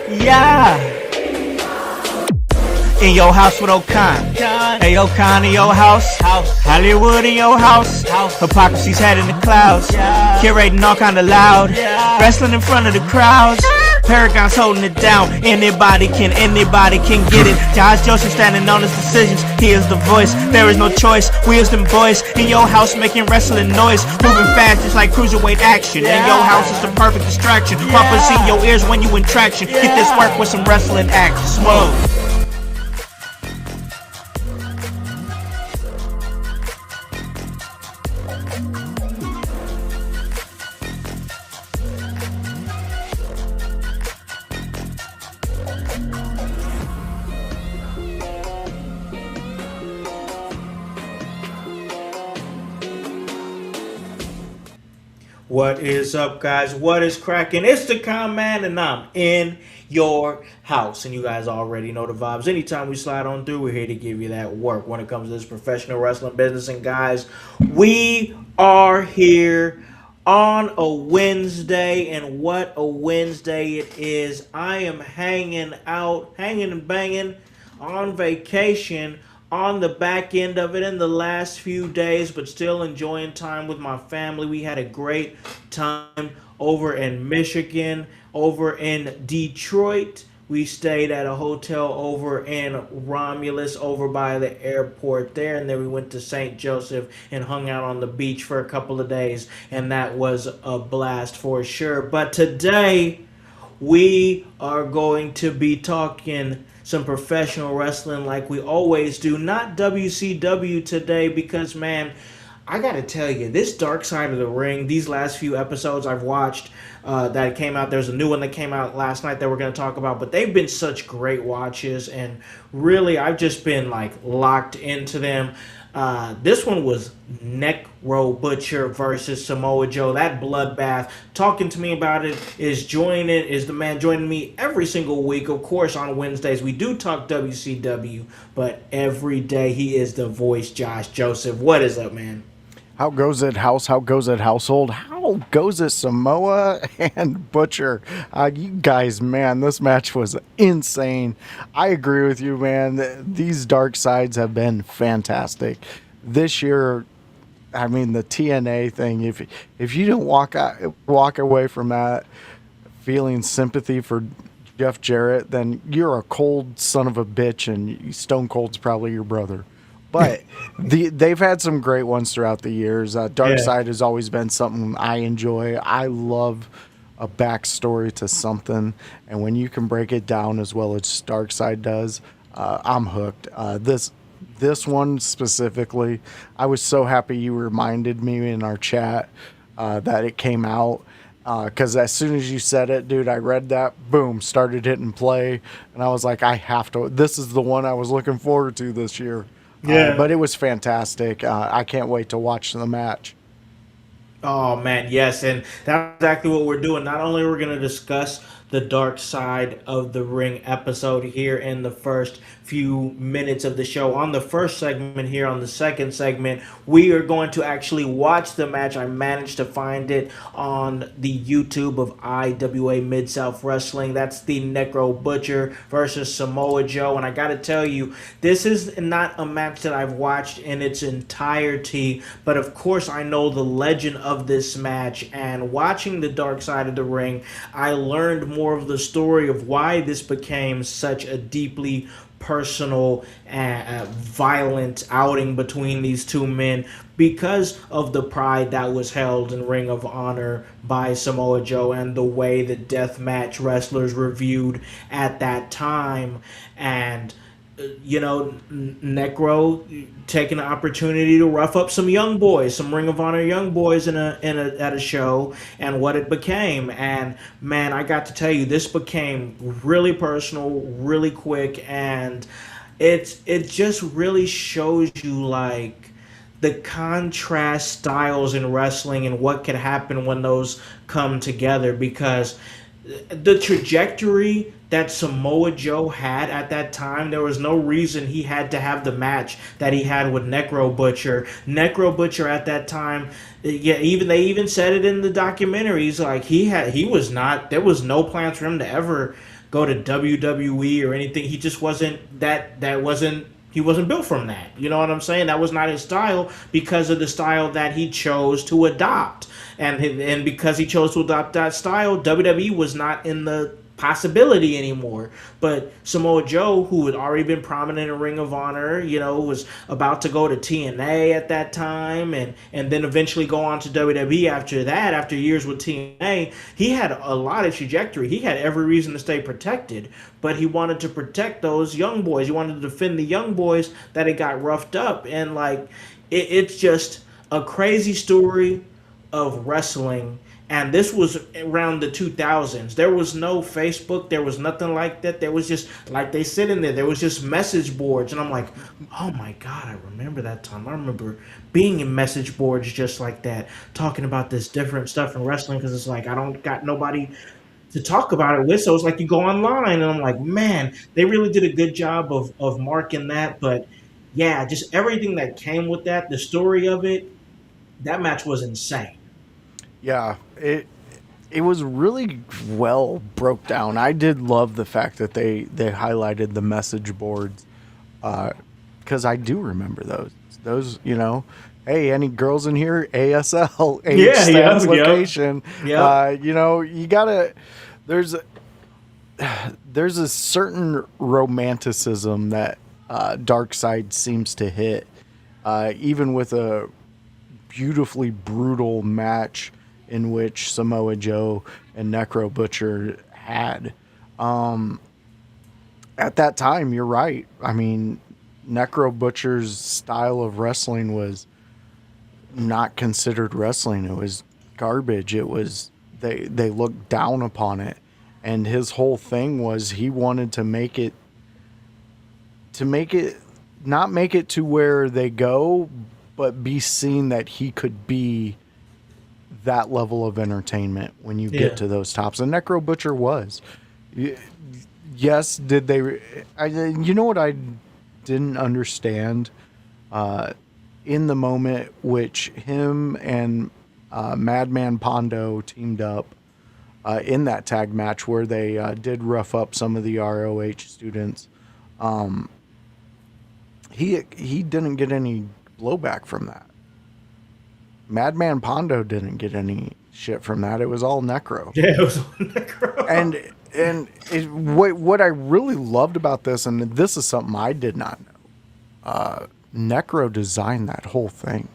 Yeah. In your house with O'Con. Hey, O'Con in your house. Hollywood in your house. Hypocrisy's head in the clouds. Curating all kind of loud. Wrestling in front of the crowds. Paragon's holding it down. Anybody can get it. Howse Joseph standing on his decisions. He is the voice. There is no choice. We is them boys in your house making wrestling noise. Moving fast just like cruiserweight action. In your house is the perfect distraction. Pumpers in your ears when you in traction. Get this work with some wrestling action. Smoke. What is up, guys? What is cracking? It's the Con Man, and I'm in your house. And you guys already know the vibes. Anytime we slide on through, we're here to give you that work when it comes to this professional wrestling business. And guys, we are here on a Wednesday, and what a Wednesday it is. I am hanging and banging on vacation on the back end of it in the last few days, but still enjoying time with my family. We had a great time over in Michigan, over in Detroit. We stayed at a hotel over in Romulus, over by the airport there, and then we went to St. Joseph and hung out on the beach for a couple of days, and that was a blast for sure. But today, we are going to be talking some professional wrestling like we always do. Not WCW today because, man, I gotta tell you, this Dark Side of the Ring, these last few episodes I've watched that came out, there's a new one that came out last night that we're going to talk about, but they've been such great watches, and really, I've just been, like, locked into them. This one was Necro Butcher versus Samoa Joe. That bloodbath. Talking to me about it is the man joining me every single week. Of course, on Wednesdays we do talk WCW, but every day he is the voice, Josh Joseph. What is up, man? How goes it, house? How goes it, household? How goes it, Samoa and Butcher? You guys, man, this match was insane. I agree with you, man. These dark sides have been fantastic. This year, I mean, the TNA thing, if you didn't walk away from that feeling sympathy for Jeff Jarrett, then you're a cold son of a bitch, and Stone Cold's probably your brother. But they've had some great ones throughout the years. Dark Side has always been something I enjoy. I love a backstory to something, and when you can break it down as well as Dark Side does, I'm hooked. This one specifically, I was so happy you reminded me in our chat that it came out. Because as soon as you said it, dude, I read that, boom, started hitting play, and I was like, I have to. This is the one I was looking forward to this year. Yeah. But it was fantastic. I can't wait to watch the match. Oh, man, yes, and that's exactly what we're doing. Not only are we going to discuss the Dark Side of the Ring episode here in the first few minutes of the show. On the first segment here, on the second segment, we are going to actually watch the match. I managed to find it on the YouTube of IWA Mid-South Wrestling. That's the Necro Butcher versus Samoa Joe. And I got to tell you, this is not a match that I've watched in its entirety, but of course I know the legend of this match. And watching the Dark Side of the Ring, I learned more of the story of why this became such a deeply personal and violent outing between these two men, because of the pride that was held in Ring of Honor by Samoa Joe and the way that deathmatch wrestlers were viewed at that time. And you know, Necro taking the opportunity to rough up some young boys, some Ring of Honor young boys at a show, and what it became. And man, I got to tell you, this became really personal, really quick, and it just really shows you like the contrast styles in wrestling and what could happen when those come together. Because the trajectory that Samoa Joe had at that time, there was no reason he had to have the match that he had with Necro Butcher. Necro Butcher at that time, yeah, even they even said it in the documentaries. Like he was not. There was no plans for him to ever go to WWE or anything. He just wasn't that. That wasn't. He wasn't built from that. You know what I'm saying? That was not his style because of the style that he chose to adopt. And because he chose to adopt that style, WWE was not in the possibility anymore. But Samoa Joe, who had already been prominent in Ring of Honor, was about to go to TNA at that time, and then eventually go on to WWE after that. After years with TNA, he had a lot of trajectory. He had every reason to stay protected, but he wanted to protect those young boys. He wanted to defend the young boys that had got roughed up, and like it's just a crazy story of wrestling. And this was around the 2000s. There was no Facebook. There was nothing like that. There was just, like they said in there, there was just message boards. And I'm like, oh my God, I remember that time. I remember being in message boards just like that, talking about this different stuff in wrestling, because it's like I don't got nobody to talk about it with. So it's like you go online, and I'm like, man, they really did a good job of marking that. But yeah, just everything that came with that, the story of it, that match was insane. Yeah, it was really well broke down. I did love the fact that they highlighted the message boards, because I do remember those. Those, hey, any girls in here? ASL, age, Yeah, stats, yep, yep, location. yep. You gotta. There's there's a certain romanticism that Dark Side seems to hit, even with a beautifully brutal match in which Samoa Joe and Necro Butcher had. At that time, you're right. I mean, Necro Butcher's style of wrestling was not considered wrestling. It was garbage. It was they looked down upon it. And his whole thing was he wanted to make it not make it to where they go, but be seen that he could be that level of entertainment when you Yeah. get to those tops. And Necro Butcher was. Yes, did they? You know what I didn't understand in the moment, which him and Madman Pondo teamed up in that tag match where they did rough up some of the ROH students. He didn't get any blowback from that. Madman Pondo didn't get any shit from that. It was all Necro. Yeah, it was on Necro. What I really loved about this, and this is something I did not know, Necro designed that whole thing.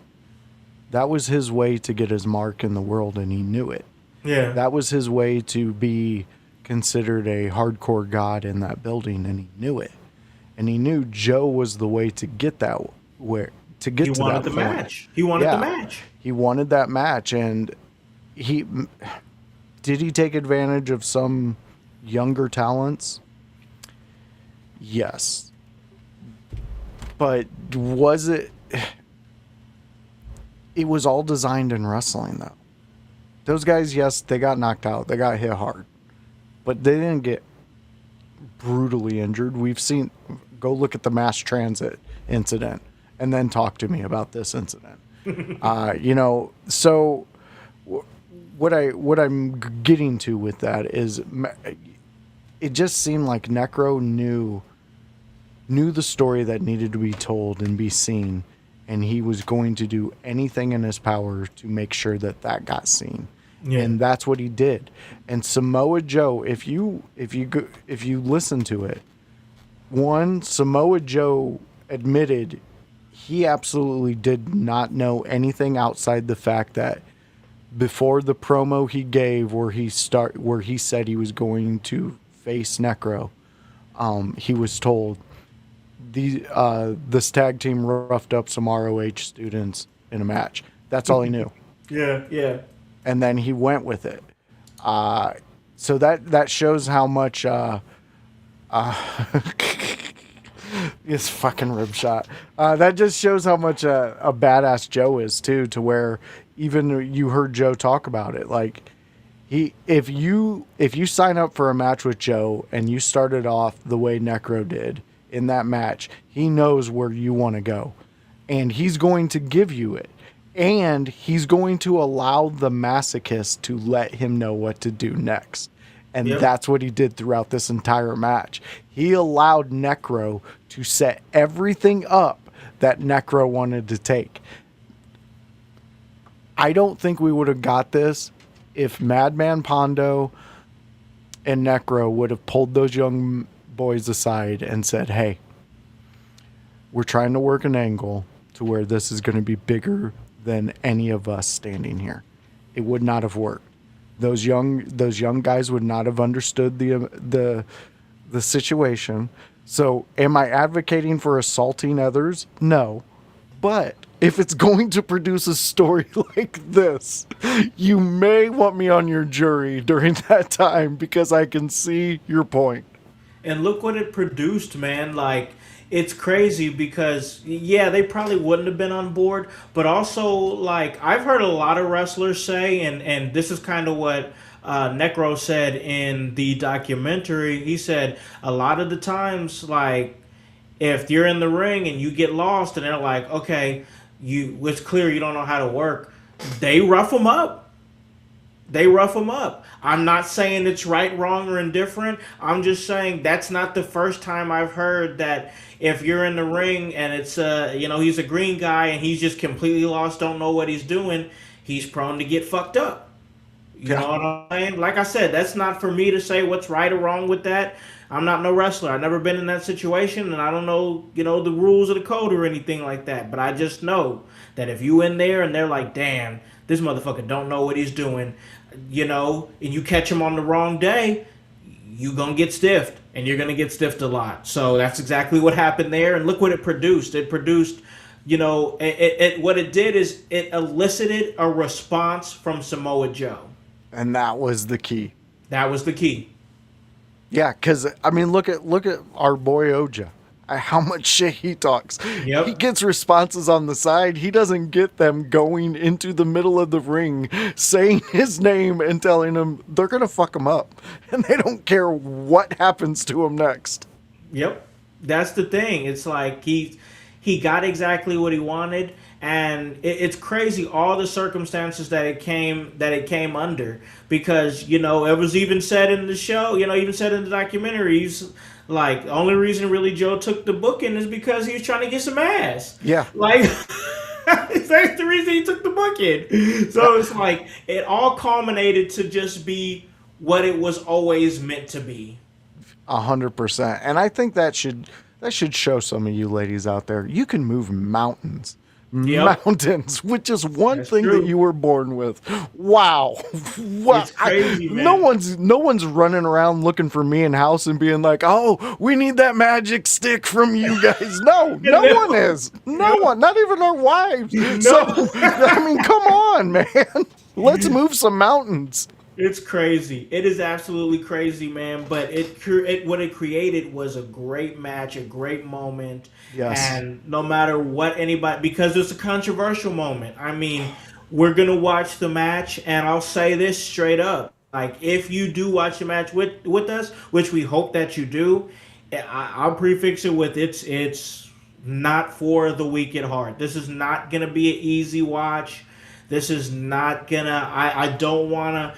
That was his way to get his mark in the world, and he knew it. Yeah. That was his way to be considered a hardcore god in that building, and he knew it. And he knew Joe was the way to get that where to get He to wanted that the point. match. He wanted the Yeah. match. He wanted that match, and he did he take advantage of some younger talents? Yes. But was it it was all designed in wrestling though. Those guys, yes, they got knocked out. They got hit hard. But they didn't get brutally injured. We've seen, go look at the mass transit incident and then talk to me about this incident. So what I'm getting to with that is it just seemed like Necro knew the story that needed to be told and be seen, and he was going to do anything in his power to make sure that got seen. Yeah. And that's what he did. And Samoa Joe, if you listen to it, Samoa Joe admitted he absolutely did not know anything outside the fact that before the promo he gave where he said he was going to face Necro, he was told this tag team roughed up some ROH students in a match. That's all he knew. Yeah, yeah. And then he went with it. So that shows how much this fucking rib shot. That just shows how much a badass Joe is too, to where even you heard Joe talk about it. Like If you sign up for a match with Joe and you started off the way Necro did in that match, he knows where you want to go, and he's going to give you it, and he's going to allow the masochist to let him know what to do next. And Yep. that's what he did throughout this entire match. He allowed Necro to set everything up that Necro wanted to take. I don't think we would have got this if Madman Pondo and Necro would have pulled those young boys aside and said, hey, we're trying to work an angle to where this is going to be bigger than any of us standing here. It would not have worked. Those young guys would not have understood the situation. So am I advocating for assaulting others? No. But if it's going to produce a story like this, you may want me on your jury during that time, because I can see your point. And look what it produced, man. Like, it's crazy because, yeah, they probably wouldn't have been on board. But also, like, I've heard a lot of wrestlers say, and this is kind of what Necro said in the documentary. He said a lot of the times, like, if you're in the ring and you get lost and they're like, okay, it's clear you don't know how to work, they rough them up. They rough them up. I'm not saying it's right, wrong, or indifferent. I'm just saying that's not the first time I've heard that if you're in the ring and it's he's a green guy and he's just completely lost, don't know what he's doing, he's prone to get fucked up. You know what I'm saying? Like I said, that's not for me to say what's right or wrong with that. I'm not no wrestler. I've never been in that situation, and I don't know, the rules of the code or anything like that. But I just know that if you in there and they're like, damn, this motherfucker don't know what he's doing, and you catch him on the wrong day, you gonna get stiffed, and you're gonna get stiffed a lot. So that's exactly what happened there. And look what it produced. It produced, what it did is it elicited a response from Samoa Joe. And that was the key. That was the key. Yeah, because I mean, look at our boy Oja. How much shit he talks. Yep. He gets responses on the side. He doesn't get them going into the middle of the ring, saying his name and telling him they're gonna fuck him up, and they don't care what happens to him next. Yep. That's the thing. It's like he got exactly what he wanted, and it's crazy all the circumstances that it came under, because it was even said in the show, even said in the documentaries, like, the only reason really Joe took the booking is because he was trying to get some ass. Yeah. Like, that's the reason he took the booking. So it's like it all culminated to just be what it was always meant to be. 100%. And I think that should show some of you ladies out there, you can move mountains. Yep. Mountains, which is one That's thing true. that you were born with. Wow. Wow. It's crazy, man. No one's running around looking for me in house and being like, oh, we need that magic stick from you guys. No one is. No one, not even our wives. So, I mean, come on, man. Let's move some mountains. It's crazy. It is absolutely crazy, man. But what it created was a great match, a great moment. Yes. And no matter what anybody, because it's a controversial moment. I mean, we're gonna watch the match, and I'll say this straight up: like, if you do watch the match with us, which we hope that you do, I'll prefix it with it's not for the weak at heart. This is not gonna be an easy watch. This is not gonna. I don't wanna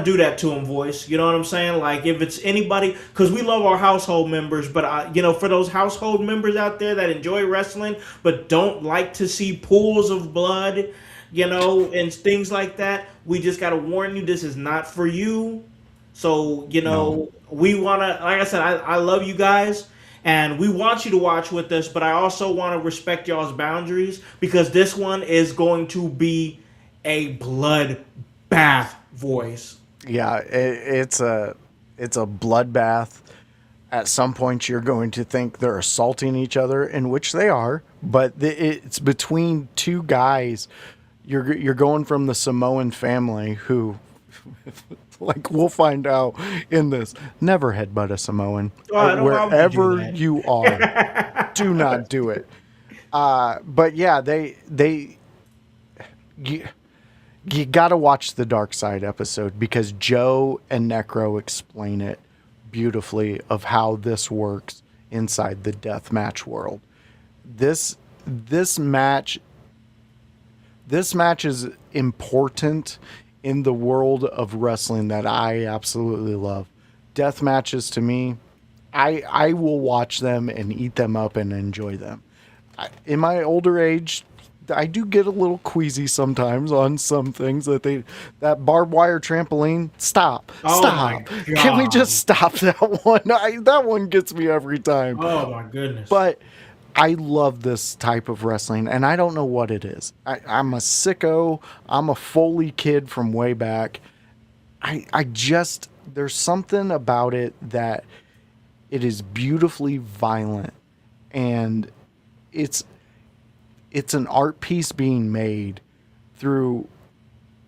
do that to him, voice. You know what I'm saying? Like, if it's anybody, because we love our household members, but for those household members out there that enjoy wrestling but don't like to see pools of blood, and things like that, we just gotta warn you, this is not for you. So No. we wanna, like I said, I love you guys. And we want you to watch with us, but I also want to respect y'all's boundaries, because this one is going to be a bloodbath, voice. Yeah, it's a bloodbath. At some point, you're going to think they're assaulting each other, in which they are. But it's between two guys. You're going from the Samoan family who, like, we'll find out in this, never headbutt a Samoan. Wherever you are, do not do it. But yeah, You got to watch the Dark Side episode because Joe and Necro explain it beautifully of how this works inside the deathmatch world. This this match this match is important in the world of wrestling that I absolutely love. Death matches to me, I will watch them and eat them up and enjoy them. In my older age, I do get a little queasy sometimes on some things that barbed wire trampoline. Stop, Oh my stop. Can we just god. stop that one? That one gets me every time. Oh my goodness. But I love this type of wrestling, and I don't know what it is. I'm a sicko. I'm a Foley kid from way back. I just, there's something about it that it is beautifully violent, and it's an art piece being made through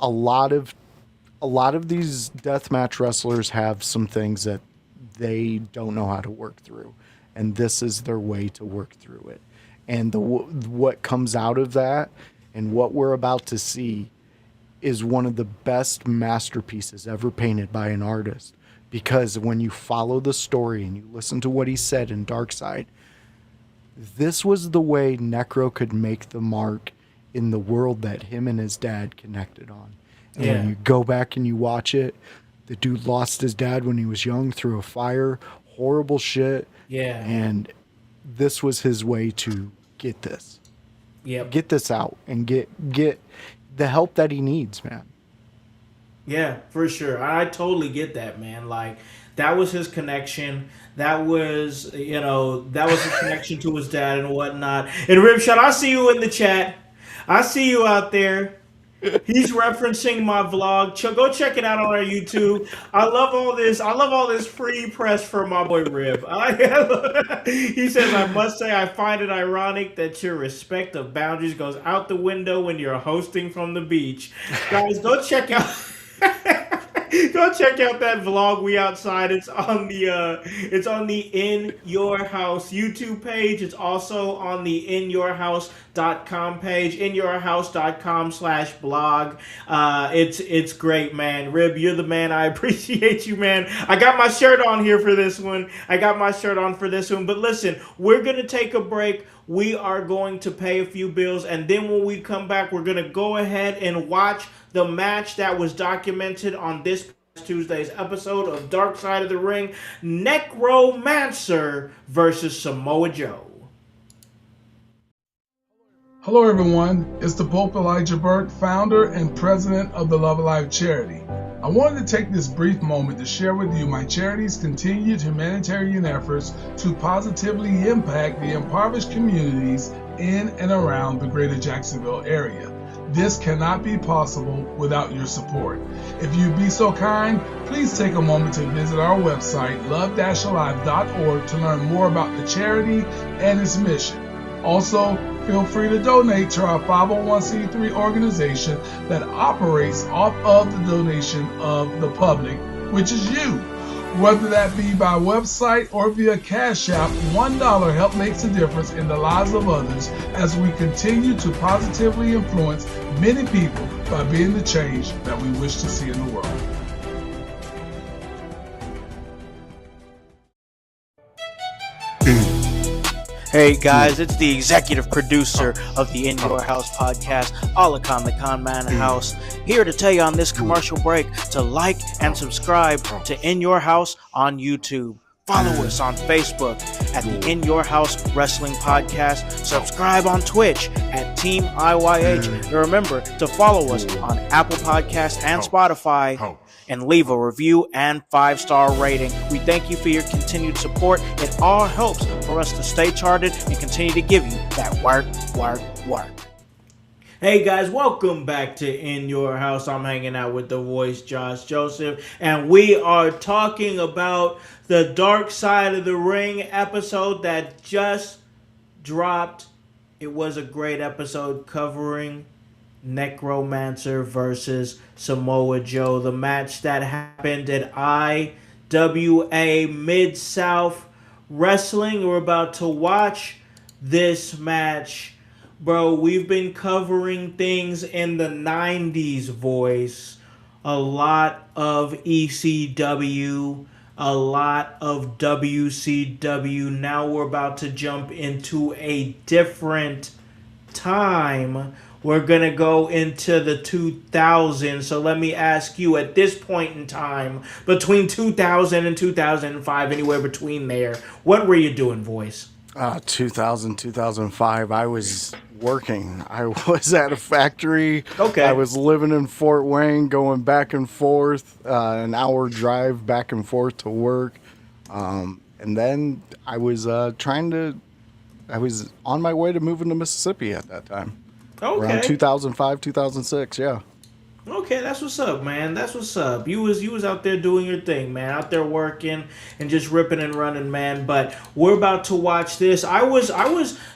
a lot of these deathmatch wrestlers have some things that they don't know how to work through, and this is their way to work through it. And what comes out of that and what we're about to see is one of the best masterpieces ever painted by an artist, because when you follow the story and you listen to what he said in Dark Side, this was the way Necro could make the mark in the world that him and his dad connected on. And when you go back and you watch it, the dude lost his dad when he was young through a fire, horrible shit. Yeah. And this was his way to get this. Yep. Get this out and get the help that he needs, man. Yeah, for sure. I totally get that, man. Like, that was his connection. That was, that was his connection to his dad and whatnot. And Ripshot, I see you in the chat. I see you out there. He's referencing my vlog. Go check it out on our YouTube. I love all this. I love all this free press for my boy Rib. He says, I must say, I find it ironic that your respect of boundaries goes out the window when you're hosting from the beach. Guys, go check out. Go check out that vlog. We outside. It's on the In Your House YouTube page. It's also on the inyourhouse.com page, inyourhouse.com/blog. It's great, man. Rib, you're the man. I appreciate you, man. I got my shirt on here for this one. But listen, we're gonna take a break. We are going to pay a few bills, and then when we come back, we're gonna go ahead and watch the match that was documented on this Tuesday's episode of Dark Side of the Ring, Necromancer versus Samoa Joe. Hello everyone, it's the Pope Elijah Burke, founder and president of the Love Alive charity. I wanted to take this brief moment to share with you my charity's continued humanitarian efforts to positively impact the impoverished communities in and around the greater Jacksonville area. This cannot be possible without your support. If you'd be so kind, please take a moment to visit our website, love-alive.org, to learn more about the charity and its mission. Also, feel free to donate to our 501c3 organization that operates off of the donation of the public, which is you. Whether that be by website or via Cash App, $1 help makes a difference in the lives of others as we continue to positively influence many people by being the change that we wish to see in the world. Hey guys, it's the executive producer of the In Your House podcast, Alakan the Con Man House, here to tell you on this commercial break to like and subscribe to In Your House on YouTube. Follow us on Facebook at the In Your House Wrestling Podcast. Subscribe on Twitch at Team IYH. And remember to follow us on Apple Podcasts and Spotify. And leave a review and 5-star rating. We thank you for your continued support. It all helps for us to stay charted and continue to give you that work. Hey guys, welcome back to In Your House. I'm hanging out with the voice, Josh Joseph, and we are talking about the Dark Side of the Ring episode that just dropped. It was a great episode covering Necromancer versus Samoa Joe, the match that happened at IWA Mid-South Wrestling. We're about to watch this match, Bro, we've been covering things in the 90s, voice. A lot of ECW, a lot of WCW. Now we're about to jump into a different time. We're going to go into the 2000s. So let me ask you, at this point in time, between 2000 and 2005, anywhere between there, what were you doing, voice? 2000, 2005, I was working. I was at a factory. I Okay. was living in Fort Wayne, going back and forth, an hour drive back and forth to work. And then I was on my way to moving to Mississippi at that time, around Okay. 2005, 2006. Yeah. Okay, that's what's up, man. That's what's up. You was out there doing your thing, man. Out there working and just ripping and running, man. But we're about to watch this. I was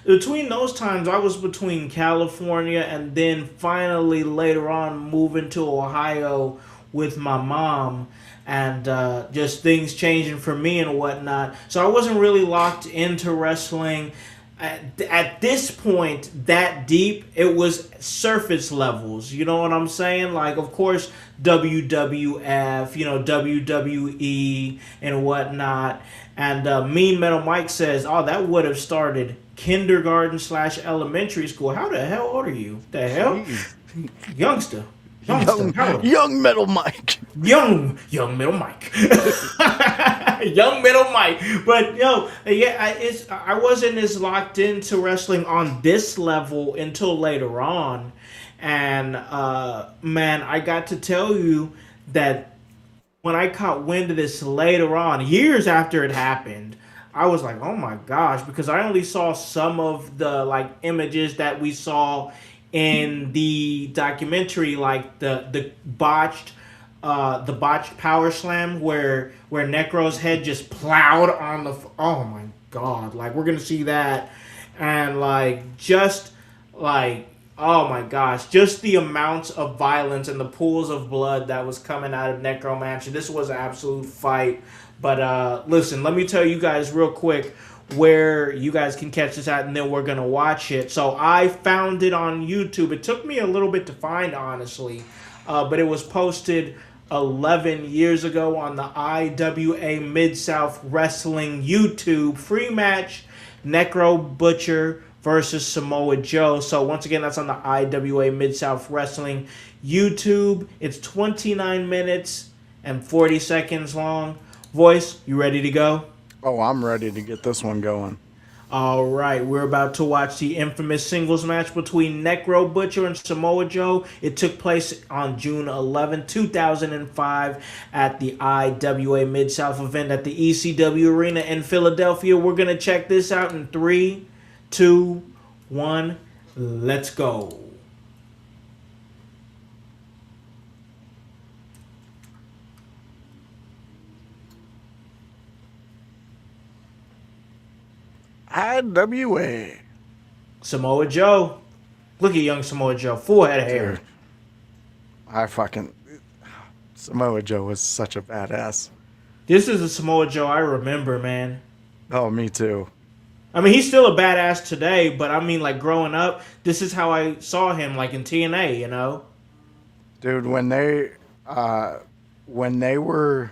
between those times. I was between California and then finally later on moving to Ohio with my mom, and just things changing for me and whatnot. So I wasn't really locked into wrestling at this point that deep. It was surface levels, you know what I'm saying? Like, of course, WWF, WWE and whatnot. And Mean Metal Mike says, oh, that would have started kindergarten slash elementary school. How the hell old are you? The hell? Jeez. Youngster. Young, How? young Metal Mike. Young middle Mike. Young middle Mike. But yeah, I wasn't as locked into wrestling on this level until later on. And man, I got to tell you that when I caught wind of this later on, years after it happened, I was like, oh my gosh, because I only saw some of the like images that we saw in the documentary, like the botched power slam where Necro's head just plowed on the. Oh my god! Like, we're gonna see that, and like, just like, oh my gosh, just the amounts of violence and the pools of blood that was coming out of Necro Mansion. This was an absolute fight. But listen, let me tell you guys real quick where you guys can catch this at, and then we're gonna watch it. So I found it on YouTube. It took me a little bit to find, honestly, but it was posted 11 years ago on the IWA Mid-South Wrestling YouTube. Free match, Necro Butcher versus Samoa Joe. So once again, that's on the IWA Mid-South Wrestling YouTube. It's 29 minutes and 40 seconds long. Voice, you ready to go? Oh, I'm ready to get this one going. All right, we're about to watch the infamous singles match between Necro Butcher and Samoa Joe. It took place on June 11, 2005 at the IWA Mid-South event at the ECW Arena in Philadelphia. We're going to check this out in 3, 2, 1. Let's go. IWA. Samoa Joe. Look at young Samoa Joe. Full head of hair. Dude, I fucking Samoa Joe was such a badass. This is the Samoa Joe I remember, man. Oh, me too. I mean, he's still a badass today, but I mean, like, growing up, this is how I saw him, like, in TNA, you know? Dude, when they were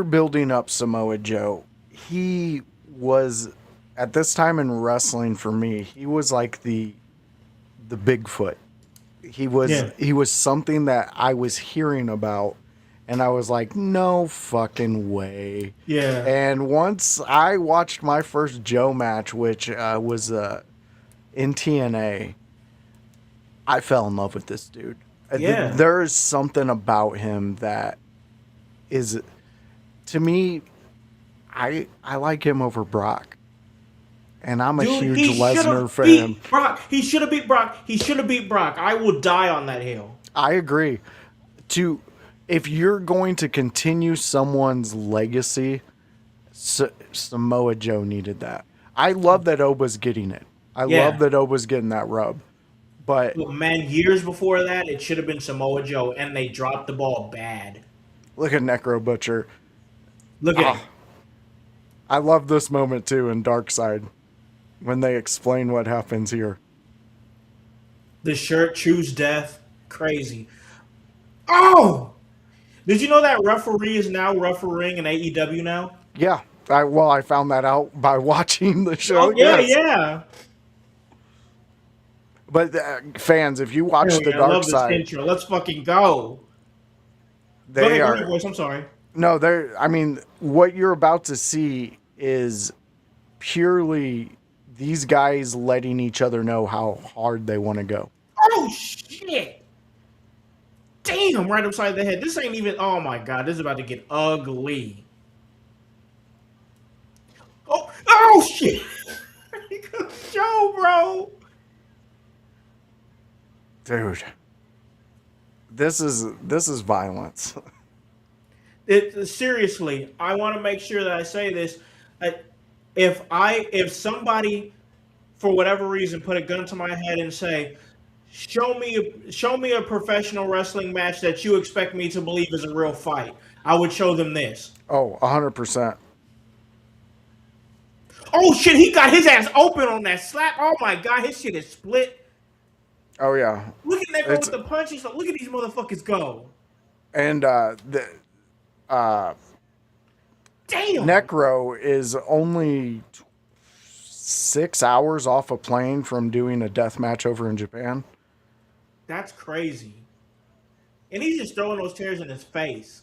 building up Samoa Joe, he was at this time in wrestling for me, he was like the Bigfoot. He was something that I was hearing about, and I was like, no fucking way. Yeah. And once I watched my first Joe match, which was in TNA, I fell in love with this dude. Yeah. There is something about him that is, to me, I like him over Brock. And I'm a Dude, huge he Lesnar should've fan. beat Brock. He should have beat Brock. He should have beat Brock. I will die on that hill. I agree. If you're going to continue someone's legacy, Samoa Joe needed that. I love that Oba's getting it. I love that Oba's getting that rub. But Man, years before that, it should have been Samoa Joe, and they dropped the ball bad. look at Necro Butcher. Look at him. I love this moment too in Dark Side. when they explain what happens here. The shirt choose death. Crazy. Oh! Did you know that referee is now refereeing in AEW now? Yeah. I found that out by watching the show. Oh, yeah, Yes. yeah. But fans, if you watch Hell the yeah, I dark love this side, intro. Let's fucking go. they Go ahead, are voice. I'm sorry. no, they're I mean, what you're about to see is purely these guys letting each other know how hard they want to go. Oh, shit. Damn, right upside the head. This ain't even. Oh, my God. This is about to get ugly. Oh, shit. Joe, bro. Dude. This is violence. Seriously, I want to make sure that I say this. If somebody for whatever reason put a gun to my head and say, show me a professional wrestling match that you expect me to believe is a real fight, I would show them this. Oh, 100%. Oh shit, he got his ass open on that slap. Oh my God, his shit is split. Oh yeah. Look at Necro It's with the punches. Look at these motherfuckers go. and Damn. Necro is only 6 hours off a plane from doing a death match over in Japan. That's crazy. And he's just throwing those chairs in his face.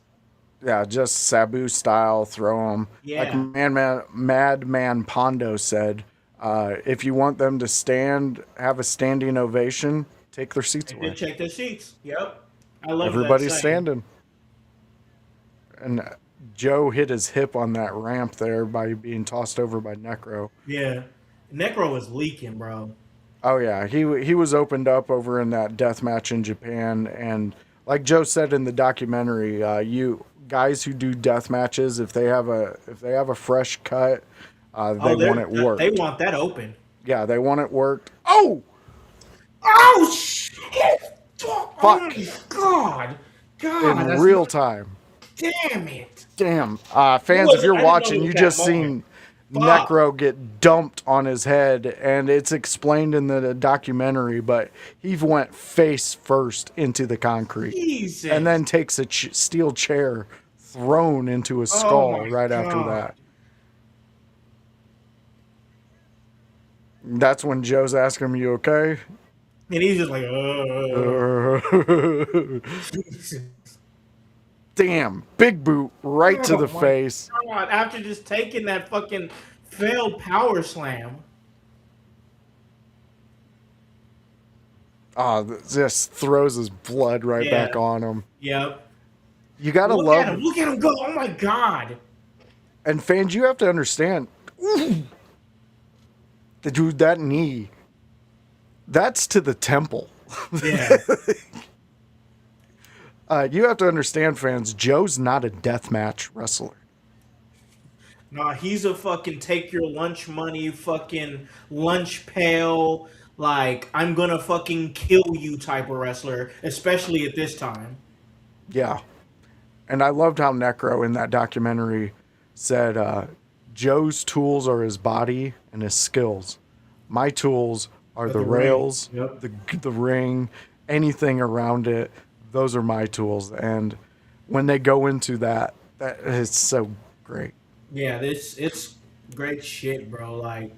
Yeah, just Sabu style, throw them. Yeah. Like Madman Pondo said, if you want them to have a standing ovation, take their seats And away. then check their seats. Yep. I love Everybody's that saying. standing. And Joe hit his hip on that ramp there by being tossed over by Necro. Yeah. Necro was leaking, bro. Oh yeah, he was opened up over in that death match in Japan, and like Joe said in the documentary, you guys who do death matches, if they have a fresh cut, they want it worked. They want that open. Yeah, they want it worked. Oh, shit! Oh fuck! my God! God! In real time. Damn it! Damn, fans, if you're watching, you just seen Necro get dumped on his head, and it's explained in the documentary, but he went face first into the concrete. Jesus. And then takes a steel chair thrown into his skull right after that. That's when Joe's asking him, "You okay?" And he's just like, Damn, big boot right to the face. God, after just taking that fucking failed power slam. Just throws his blood right back on him. Yep. You gotta love him. Look at him go. Oh my God. And fans, you have to understand, the dude, that knee, that's to the temple. Yeah. You have to understand, fans, Joe's not a deathmatch wrestler. Nah, he's a fucking take your lunch money, fucking lunch pail, like, I'm gonna fucking kill you type of wrestler, especially at this time. Yeah. And I loved how Necro in that documentary said, Joe's tools are his body and his skills. My tools are the rails, yep. the ring, anything around it. Those are my tools. And when they go into that is so great. Yeah, it's great shit, bro. Like,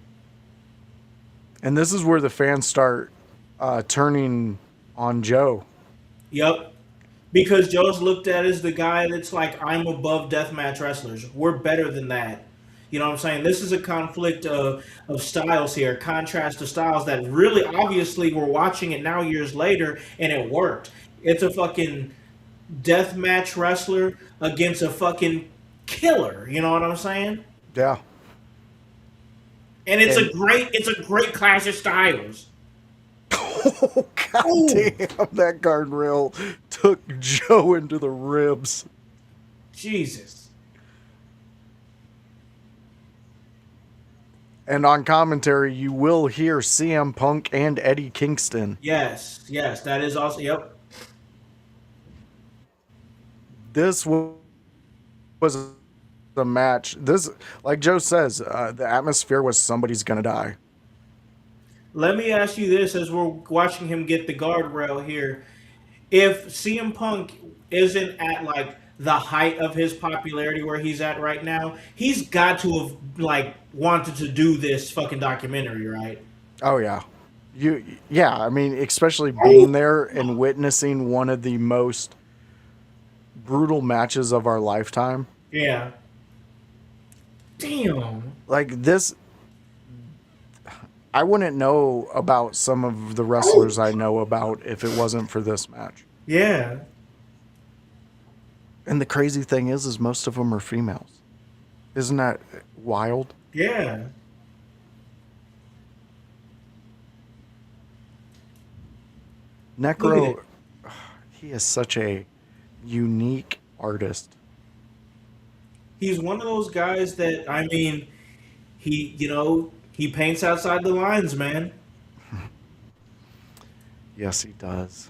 and this is where the fans start turning on Joe. Yep. Because Joe's looked at as the guy that's like, I'm above deathmatch wrestlers. We're better than that. You know what I'm saying? This is a conflict of styles here, contrast to styles that really obviously we're watching it now years later, and it worked. It's a fucking deathmatch wrestler against a fucking killer. You know what I'm saying? Yeah. And it's a great clash of styles. Oh, God damn. That guardrail took Joe into the ribs. Jesus. And on commentary, you will hear CM Punk and Eddie Kingston. Yes, that is also, yep. This was a match. This, like Joe says, the atmosphere was somebody's going to die. Let me ask you this as we're watching him get the guardrail here. If CM Punk isn't at like the height of his popularity where he's at right now, he's got to have like wanted to do this fucking documentary, right? Oh yeah. Yeah, I mean, especially being there and witnessing one of the most brutal matches of our lifetime. Yeah. Damn. Like this, I wouldn't know about some of the wrestlers I know about if it wasn't for this match. Yeah. And the crazy thing is most of them are females. Isn't that wild? Yeah. Look at Necro, it. he is such a unique artist. He's one of those guys that I mean, he paints outside the lines, man. Yes, he does.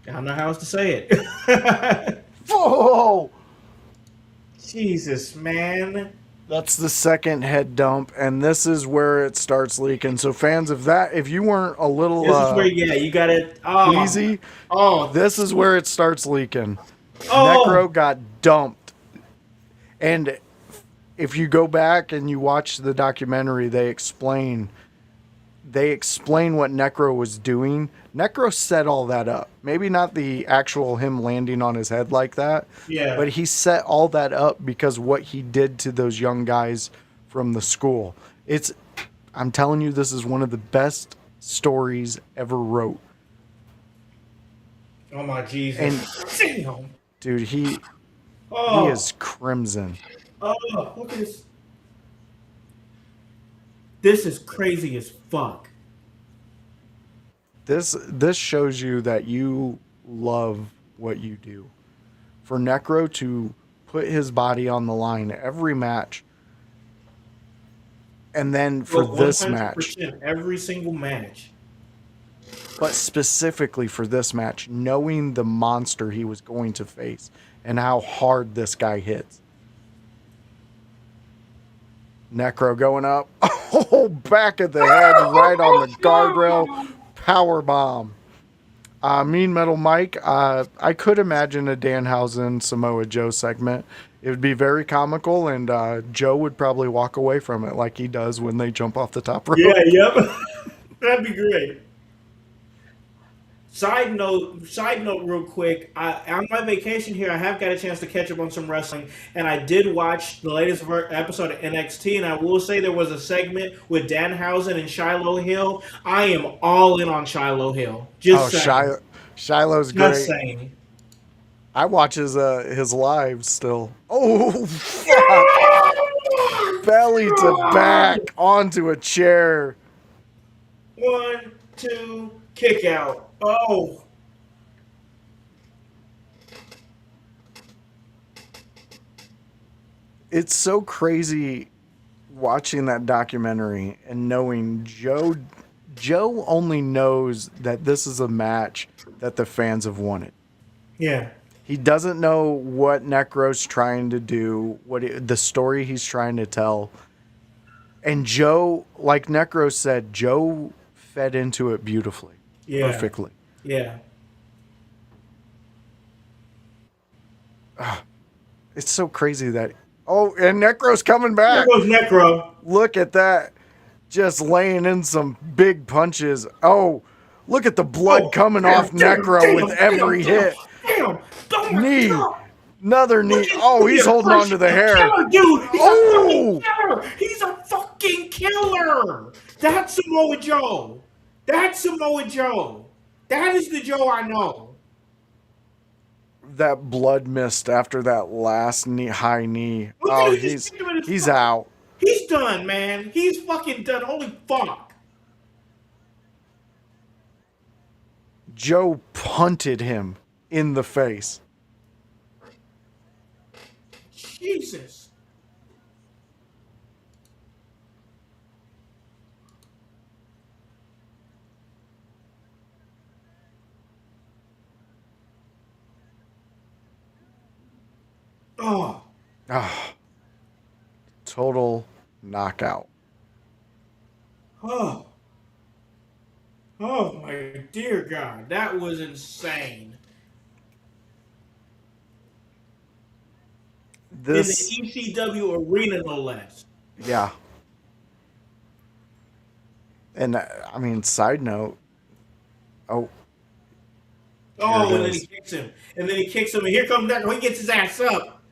I don't know how else to say it. Whoa! Jesus, man. That's the second head dump, and this is where it starts leaking. So, fans of that, if you weren't a little This is where, yeah, you got it. Oh, queasy, oh, this is where it starts leaking. oh. Necro got dumped. And if you go back and you watch the documentary, they explain what Necro was doing. Necro set all that up. Maybe not the actual him landing on his head like that. Yeah. But he set all that up because what he did to those young guys from the school. I'm telling you, this is one of the best stories ever wrote. Oh my Jesus. And Damn. dude, he Oh. is crimson. Oh, look at this. This is crazy as fuck. This shows you that you love what you do. For Necro to put his body on the line every match, and then for this match, 100% every single match. but specifically for this match, knowing the monster he was going to face and how hard this guy hits. Necro going up. Oh, back of the head, right on the guardrail. Power bomb. Mean Metal Mike. I could imagine a Danhausen Samoa Joe segment. It would be very comical, and Joe would probably walk away from it like he does when they jump off the top rope. Yeah, yep. That'd be great. Side note, real quick. On my vacation here, I have got a chance to catch up on some wrestling, and I did watch the latest episode of NXT. And I will say there was a segment with Danhausen and Shiloh Hill. I am all in on Shiloh Hill. Just saying. Shiloh's Just great. saying. I watch his lives still. Oh, fuck. Belly to back onto a chair. 1, 2, kick out. Oh. It's so crazy watching that documentary and knowing Joe only knows that this is a match that the fans have wanted. Yeah. He doesn't know what Necro's trying to do, the story he's trying to tell. And Joe, like Necro said, Joe fed into it beautifully. Yeah. Perfectly. Yeah. It's so crazy that... Oh, and Necro's coming back. There goes Necro. Look at that. Just laying in some big punches. Oh, look at the blood coming off Necro with every hit. Damn. Knee. Another knee. Oh, he's holding on to the hair. Killer, dude. Oh! He's a fucking killer. That's Samoa Joe. That's Samoa Joe. That is the Joe I know. That blood mist after that last high knee. Look Oh, at him, he's out. He's done, man. He's fucking done. Holy fuck. Joe punted him in the face. Jesus. Oh. Ah, total knockout. Oh. Oh my dear God, that was insane. In the This, ECW arena, no less. yeah. And I mean, side note, oh, here it Oh, and then he is. kicks him. And then he kicks him, and here comes Necro. He gets his ass up.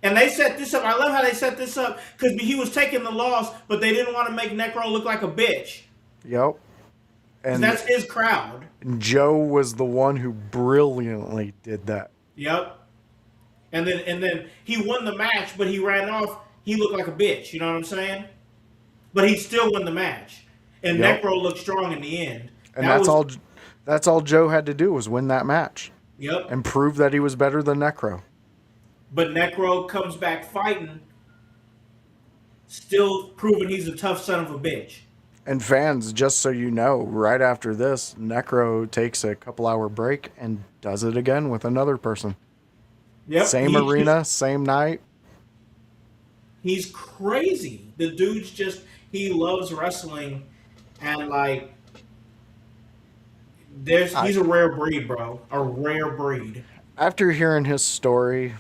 And they set this up. I love how they set this up because he was taking the loss, but they didn't want to make Necro look like a bitch. Yep. Because And that's his crowd. Joe was the one who brilliantly did that. Yep. And then he won the match, but he ran off. He looked like a bitch. You know what I'm saying? But he still won the match. And Yep. Necro looked strong in the end. And That that's was all. That's all Joe had to do was win that match yep. and prove that he was better than Necro. But Necro comes back fighting, still proving he's a tough son of a bitch. And fans, just so you know, right after this, Necro takes a couple-hour break and does it again with another person. Yep. Same arena, same night. He's crazy. The dude's just he loves wrestling, and like he's a rare breed, bro. A rare breed. After hearing his story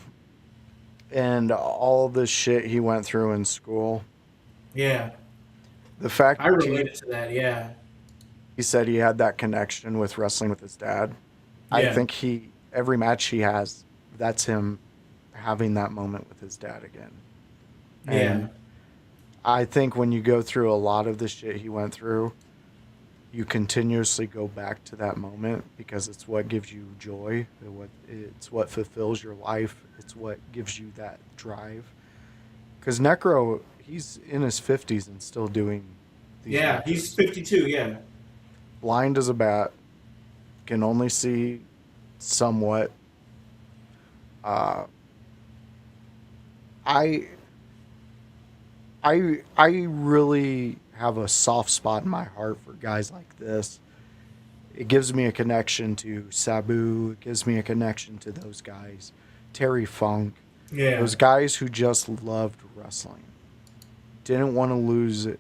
and all the shit he went through in school, Yeah, the fact I that he, related to that. Yeah, he said he had that connection with wrestling with his dad, I yeah, think every match he has, that's him having that moment with his dad again. yeah, And I think when you go through a lot of the shit he went through, you continuously go back to that moment because it's what gives you joy. It's what fulfills your life. It's what gives you that drive. Because Necro, he's in his 50s and still doing these yeah. matches. He's 52. Yeah, Blind as a bat, can only see somewhat. Uh, I I really have a soft spot in my heart for guys like this. It gives me a connection to Sabu. It gives me a connection to those guys, Terry Funk, yeah, those guys who just loved wrestling, didn't want to lose it,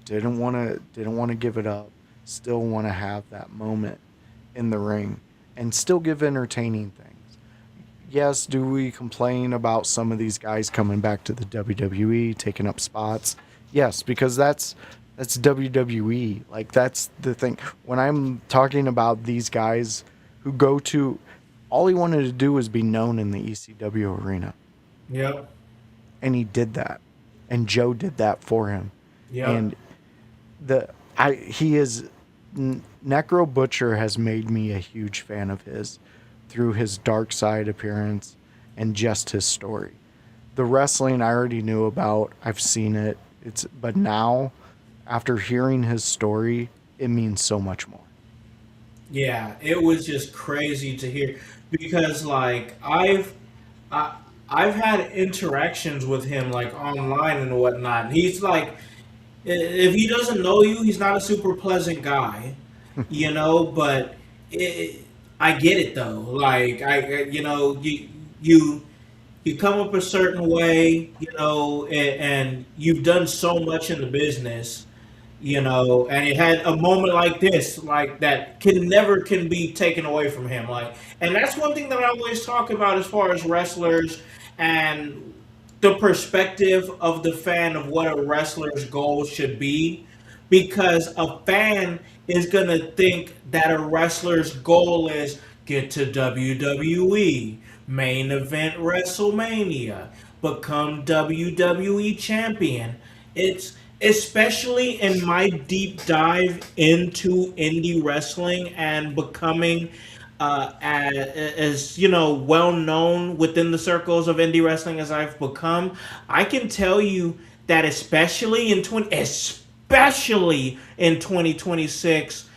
didn't want to give it up, still want to have that moment in the ring, and still give entertaining things. Yes, do we complain about some of these guys coming back to the WWE, taking up spots? Yes, because that's WWE. Like that's the thing. When I'm talking about these guys who go to, all he wanted to do was be known in the ECW arena, yep, and he did that, and Joe did that for him, yep. and the I he is Necro Butcher has made me a huge fan of his through his dark side appearance and just his story. The wrestling I already knew about. I've seen it. But now after hearing his story, it means so much more. Yeah, it was just crazy to hear because like I've had interactions with him like online and whatnot. He's like if he doesn't know you, he's not a super pleasant guy, you know. But I get it though. Like you know, you you come up a certain way, you know, and you've done so much in the business, you know, and it had a moment like this, like that can be taken away from him. Like, and that's one thing that I always talk about as far as wrestlers and the perspective of the fan of what a wrestler's goal should be, because a fan is gonna think that a wrestler's goal is get to WWE, main event WrestleMania, become WWE champion. It's especially in my deep dive into indie wrestling and becoming as you know well known within the circles of indie wrestling as I've become. I can tell you that especially in 2026,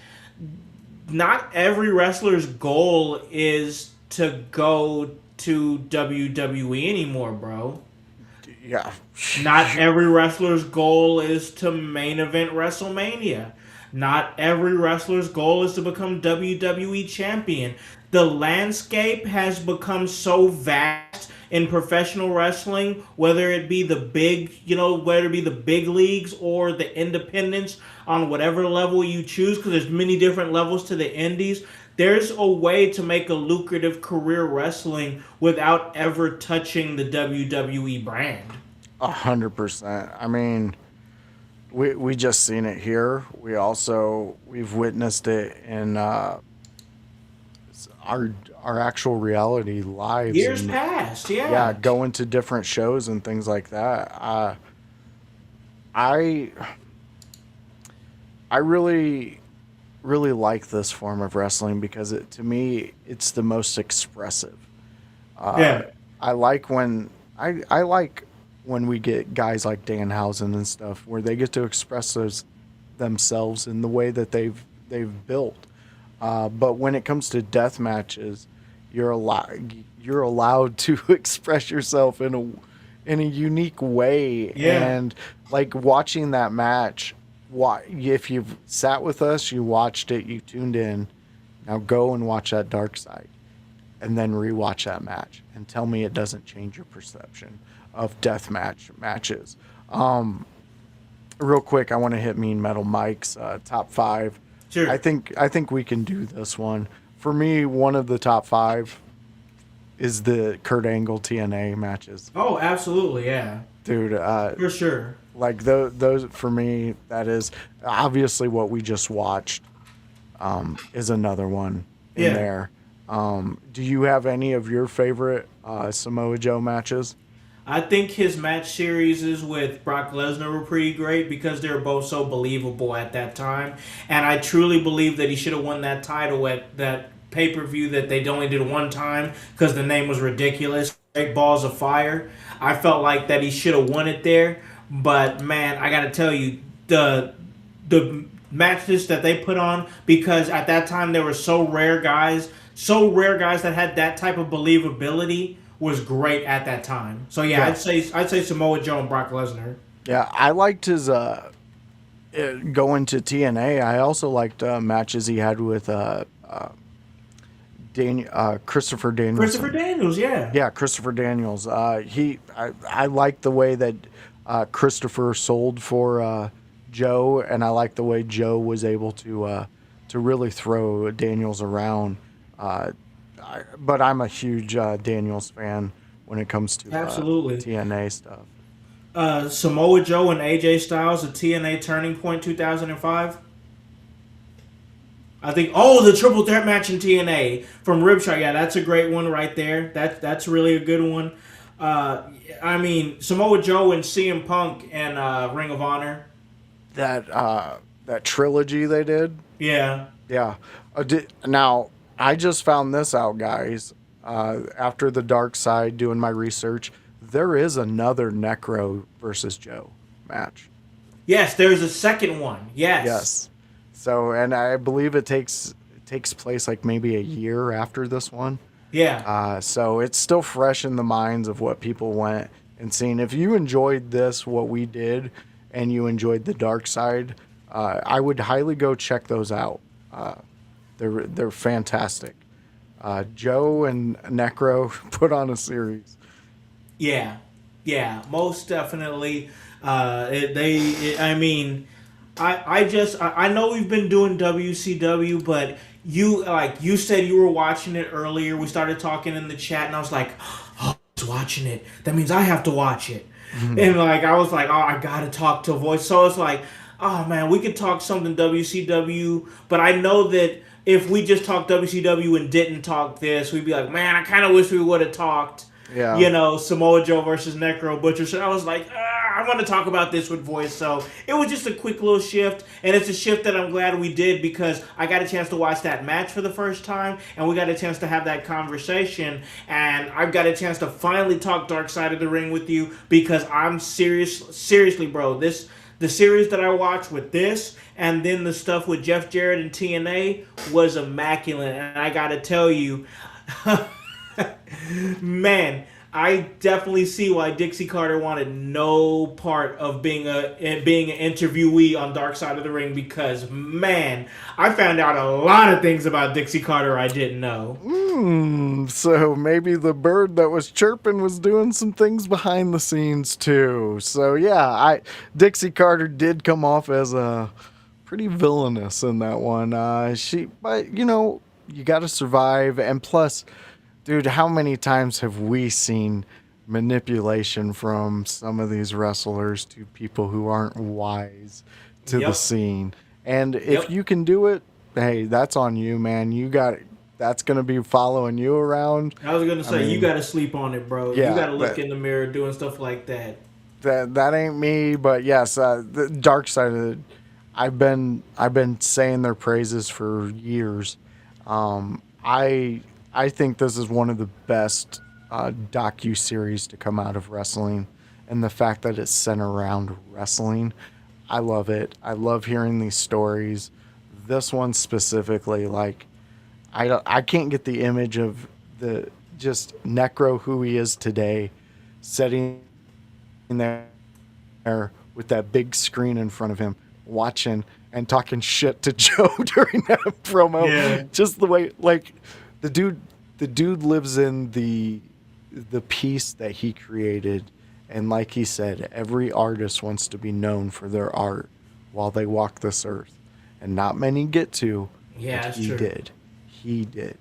not every wrestler's goal is to go to WWE anymore, bro. Yeah. Not every wrestler's goal is to main event WrestleMania. Not every wrestler's goal is to become WWE champion. The landscape has become so vast in professional wrestling, whether it be the big, whether it be the big leagues or the independents on whatever level you choose, because there's many different levels to the indies. There's a way to make a lucrative career wrestling without ever touching the WWE brand. 100%. I mean, we just seen it here. We've witnessed it in our actual reality lives. Years past, yeah. Yeah, going to different shows and things like that. I really like this form of wrestling because to me it's the most expressive. Yeah. I like when we get guys like Danhausen and stuff where they get to express themselves in the way that they've built. But when it comes to death matches, you're allowed to express yourself in a unique way. Yeah. And like watching that match, if you've sat with us, you watched it, you tuned in, now go and watch that Dark Side and then rewatch that match and tell me it doesn't change your perception of death matches. Real quick, I want to hit Mean Metal Mike's top 5. Sure. I think we can do this one. For me, one of the top 5 is the Kurt Angle TNA matches. Oh, absolutely, yeah. Dude, for sure. Like those for me, that is obviously what we just watched. Is another one in there. Do you have any of your favorite Samoa Joe matches? I think his match series with Brock Lesnar were pretty great because they were both so believable at that time. And I truly believe that he should have won that title at that pay-per-view that they only did one time because the name was ridiculous. Great Balls of Fire. I felt like that he should have won it there. But, man, I got to tell you, the matches that they put on, because at that time there were so rare guys that had that type of believability, was great at that time. So yeah, I'd say Samoa Joe and Brock Lesnar. Yeah, I liked his going to TNA. I also liked matches he had with Christopher Daniels. Christopher Daniels, yeah. Yeah, Christopher Daniels. I liked the way that Christopher sold for Joe, and I liked the way Joe was able to really throw Daniels around. But I'm a huge Daniels fan when it comes to absolutely TNA stuff. Samoa Joe and AJ Styles, a TNA Turning Point 2005. I think, the triple threat match in TNA from Ripshot. Yeah, that's a great one right there. That's really a good one. I mean, Samoa Joe and CM Punk and Ring of Honor. That trilogy they did. Yeah. Yeah. Now, I just found this out, guys. After the Dark Side, doing my research, there is another Necro versus Joe match. Yes, there's a second one. Yes. So, and I believe it takes place like maybe a year after this one. Yeah. So it's still fresh in the minds of what people went and seen. If you enjoyed this, what we did, and you enjoyed the Dark Side, I would highly go check those out. They're fantastic. Joe and Necro put on a series. Yeah, most definitely. I know we've been doing WCW, but you said you were watching it earlier. We started talking in the chat, and I was like, I was watching it. That means I have to watch it. Mm-hmm. And I was like, I gotta talk to Voice. So it's like, oh man, we could talk something WCW, but I know that if we just talked WCW and didn't talk this, we'd be like, man, I kind of wish we would have talked, Samoa Joe versus Necro Butcher. So I was like, I want to talk about this with Voice. So it was just a quick little shift, and it's a shift that I'm glad we did because I got a chance to watch that match for the first time, and we got a chance to have that conversation, and I've got a chance to finally talk Dark Side of the Ring with you because I'm seriously, bro, the series that I watched with this and then the stuff with Jeff Jarrett and TNA was immaculate. And I got to tell you, man, I definitely see why Dixie Carter wanted no part of being an interviewee on Dark Side of the Ring because man, I found out a lot of things about Dixie Carter I didn't know. So maybe the bird that was chirping was doing some things behind the scenes too. So yeah, Dixie Carter did come off as a pretty villainous in that one. But you got to survive, and plus, dude, how many times have we seen manipulation from some of these wrestlers to people who aren't wise to the Yep. scene? And if Yep. you can do it, hey, that's on you, man. That's going to be following you around. I was gonna say you mean, got to sleep on it, bro. You Yeah, got to look in the mirror doing stuff like that. that ain't me, but yes, the dark side of it. I've been saying their praises for years. I think this is one of the best docu series to come out of wrestling, and the fact that it's centered around wrestling, I love it. I love hearing these stories. This one specifically, like I can't get the image of the just Necro who he is today, sitting there with that big screen in front of him, watching and talking shit to Joe during that promo. Yeah. Just the way, like, the dude lives in the piece that he created, and like he said, every artist wants to be known for their art while they walk this earth, and not many get to. Yeah, but that's he true. he did.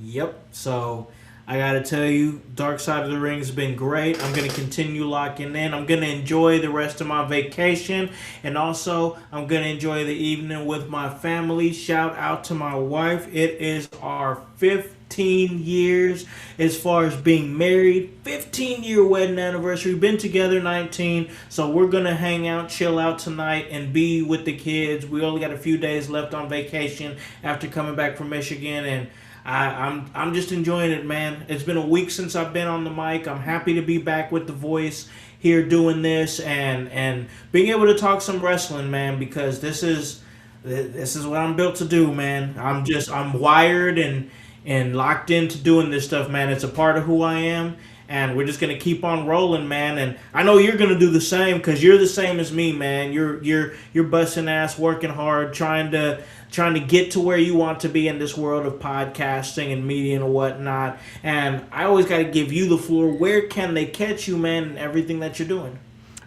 Yep. So I gotta tell you, Dark Side of the Ring's been great. I'm gonna continue locking in. I'm gonna enjoy the rest of my vacation, and also I'm gonna enjoy the evening with my family. Shout out to my wife. It is our 15 years as far as being married. 15-year wedding anniversary. Been together 19. So we're gonna hang out, chill out tonight, and be with the kids. We only got a few days left on vacation after coming back from Michigan, and I'm just enjoying it, man. It's been a week since I've been on the mic. I'm happy to be back with the voice here doing this and being able to talk some wrestling, man, because this is what I'm built to do, man. I'm wired and locked into doing this stuff, man. It's a part of who I am, and we're just gonna keep on rolling, man. And I know you're gonna do the same because you're the same as me, man. You're busting ass, working hard, trying to get to where you want to be in this world of podcasting and media and whatnot. And I always got to give you the floor. Where can they catch you, man, and everything that you're doing?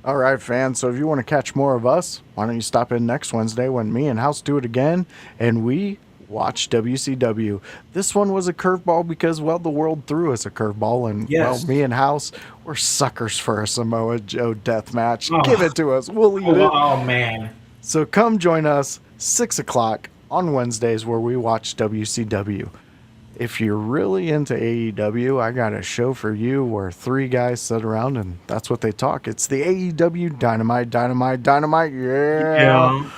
All right, fans. So if you want to catch more of us, why don't you stop in next Wednesday when me and Howse do it again, and we watch WCW. This one was a curveball because, well, the world threw us a curveball, and Yes. well, me and Howse, we're suckers for a Samoa Joe death match. Oh. Give it to us. We'll eat it. Oh, man. So come join us 6 o'clock on Wednesdays where we watch WCW. If you're really into AEW, I got a show for you where 3 guys sit around and that's what they talk. It's the AEW Dynamite, yeah.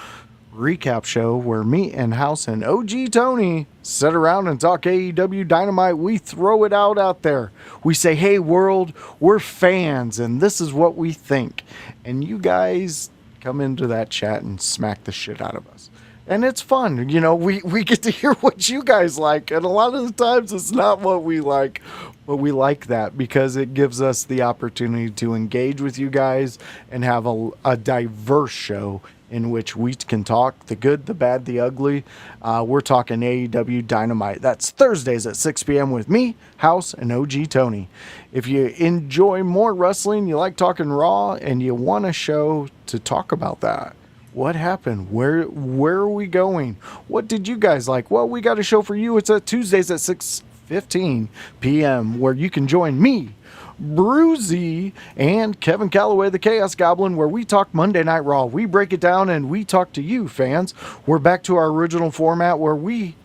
Recap show where me and Howse and OG Tony sit around and talk AEW Dynamite. We throw it out there. We say, hey world, we're fans and this is what we think. And you guys come into that chat and smack the shit out of us. And it's fun. We get to hear what you guys like. And a lot of the times it's not what we like. But we like that because it gives us the opportunity to engage with you guys and have a diverse show in which we can talk the good, the bad, the ugly. We're talking AEW Dynamite. That's Thursdays at 6 p.m. with me, Howse, and OG Tony. If you enjoy more wrestling, you like talking Raw, and you want a show to talk about that, what happened? Where are we going? What did you guys like? Well, we got a show for you. It's Tuesdays at 6:15 p.m. where you can join me, Bruzy, and Kevin Calloway, the Chaos Goblin, where we talk Monday Night Raw. We break it down and we talk to you, fans. We're back to our original format where we,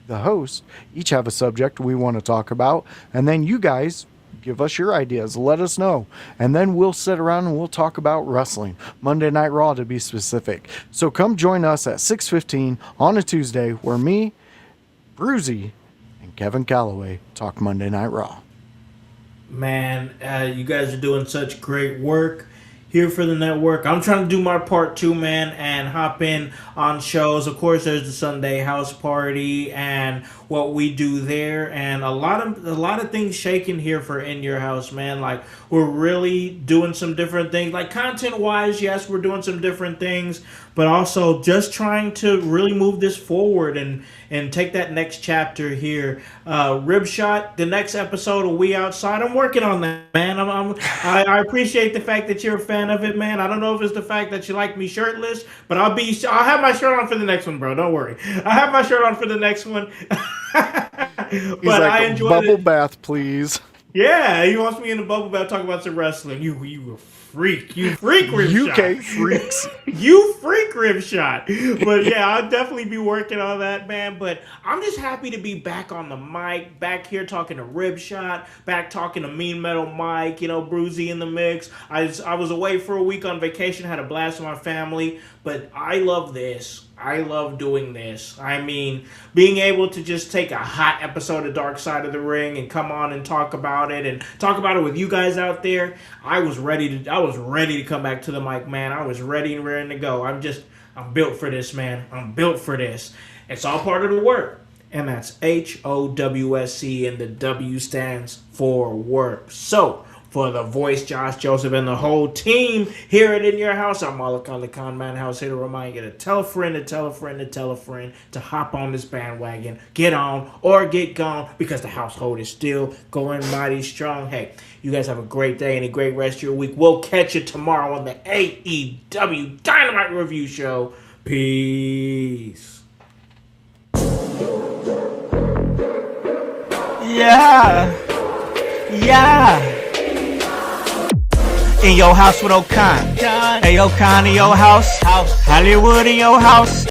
the hosts, each have a subject we want to talk about, and then you guys give us your ideas, let us know, and then we'll sit around and we'll talk about wrestling, Monday Night Raw to be specific. So come join us at 6:15 on a Tuesday where me, Bruzy, and Kevin Calloway talk Monday Night Raw. Man, you guys are doing such great work here for the network. I'm trying to do my part too, man, and hop in on shows. Of course, there's the Sunday House Party and what we do there, and a lot of things shaking here for In Your House, man. Like, we're really doing some different things. Like, content wise, yes, we're doing some different things, but also just trying to really move this forward and take that next chapter here. Rib Shot, the next episode of We Outside, I'm working on that, man. I appreciate the fact that you're a fan of it, man. I don't know if it's the fact that you like me shirtless, but I'll have my shirt on for the next one, bro. Don't worry. I have my shirt on for the next one. He's But like, I enjoyed bubble it. bath, please. Yeah, he wants me in the bubble bath talking about some wrestling. You a freak. You freak, Rib Shot. UK freaks. You freak, Rib Shot. But yeah, I'll definitely be working on that, man. But I'm just happy to be back on the mic, back here talking to Rib Shot, back talking to Mean Metal Mike, Bruzy in the mix. I was away for a week on vacation, had a blast with my family, but I love this. I love doing this. I mean, being able to just take a hot episode of Dark Side of the Ring and come on and talk about it with you guys out there. I was ready to come back to the mic, man. I was ready and raring to go. I'm built for this, man. I'm built for this. It's all part of the work. And that's HOWSC, and the W stands for work. So, for the voice, Josh Joseph, and the whole team here at In Your House, I'm Malachi the Con Man House, here to remind you to tell a friend to tell a friend to tell a friend to hop on this bandwagon, get on or get gone, because the household is still going mighty strong. Hey, you guys have a great day and a great rest of your week. We'll catch you tomorrow on the AEW Dynamite Review Show. Peace. Yeah. In your house with O'Con. Hey, O'Con in your house. Hollywood in your house.